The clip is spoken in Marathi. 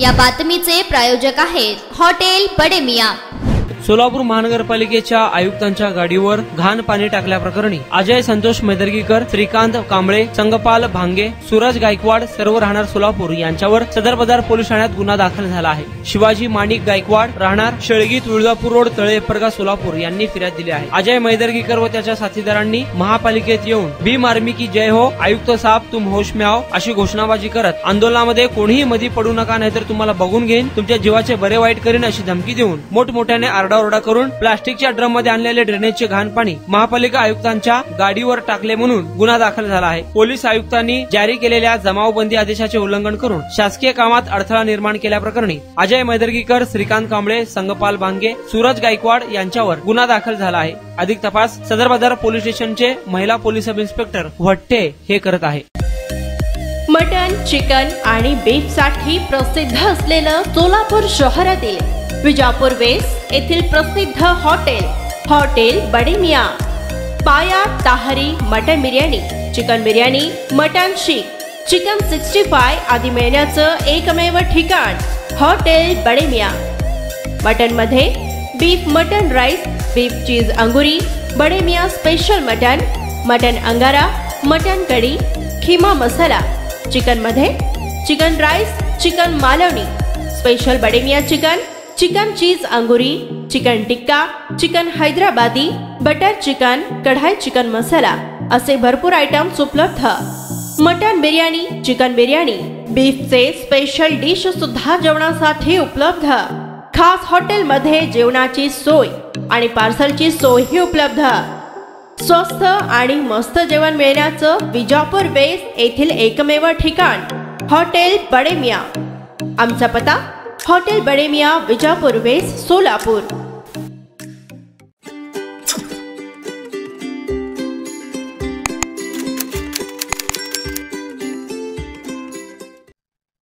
या बातमीचे प्रायोजक आहेत हॉटेल बडे मियां। सोलापूर महानगरपालिकेच्या आयुक्तांच्या गाडीवर घाण पाणी टाकल्याप्रकरणी अजय संतोष मैदर्गीकर, श्रीकांत कांबळे, संगपाल भांगे, सूरज गायकवाड सर्व राहणार सोलापूर यांच्यावर सदर बाजार पोलीस ठाण्यात गुन्हा दाखल झाला आहे। शिवाजी माणिक गायकवाड राहणार शेळगी, तुळजापूर रोड, तळे परगा, सोलापूर यांनी फिर्याद दिली आहे। अजय मैदर्गीकर व त्याच्या साथीदारांनी महापालिकेत येऊन भीम आर्मी की जय हो, आयुक्त साहेब तुम होश में आओ अशी घोषणाबाजी करत आंदोलनामध्ये कोणीही मध्ये पडू नका, नाहीतर तुम्हाला बघून घेईन, तुमच्या जीवाचे बरे वाईट करीन अशी धमकी देऊन मोठमोठ्याने आरडाओरडा करून प्लास्टिकच्या ड्रम मध्ये आणलेले ड्रेनेजचे घाण पाणी महापालिका आयुक्तांच्या गाडीवर टाकले म्हणून गुन्हा दाखल झाला आहे। पोलीस आयुक्तांनी जारी केलेल्या जमावबंदी आदेशाचे उल्लंघन करून शासकीय कामात अडथळा निर्माण केल्याप्रकरणी अजय मैदर्गीकर, श्रीकांत कांबळे, संगपाल भांगे, सूरज गायकवाड यांच्यावर गुन्हा दाखल झाला आहे। अधिक तपास सदर बाजार पोलीस स्टेशनचे महिला पोलीस सब इन्स्पेक्टर भट्टे हे करत आहे। मटन, चिकन आणि बीफ साठी प्रसिद्ध असलेलं सोलापूर शहरातील विजापूर वेस्ट येथील प्रसिद्ध हॉटेल बडे मियां। पाया ताहरी mutton biryani, chicken biryani, mutton seekh, chicken 65 आदी मिळण्याचं एकमेव ठिकाण हॉटेल बडे मियां। मटन मध्ये beef mutton rice, beef cheese अंगुरी, Bade Miyan special mutton, mutton अंगारा, मटन कढी, खीमा मसाला। चिकन मध्ये chicken rice, chicken Malvani, special Bade Miyan chicken cheese अंगुरी, chicken tikka, chicken Hyderabadi, butter chicken, kadai chicken masala असे भरपूर आयटम्स उपलब्ध। मटन बिर्याणी, चिकन बिर्याणी, बीफचे स्पेशल डिश सुद्धा जेवणासाठी उपलब्ध। खास हॉटेल मध्ये जेवणाची सोय आणि पार्सलची सोयही उपलब्ध। स्वस्त आणि मस्त जेवण मिळण्याचं विजापूर वेस्ट येथील एकमेव ठिकाण हॉटेल बडे मियां। आमचा पत्ता हॉटेल बडे मियां, विजापूर वेस्ट, सोलापूर।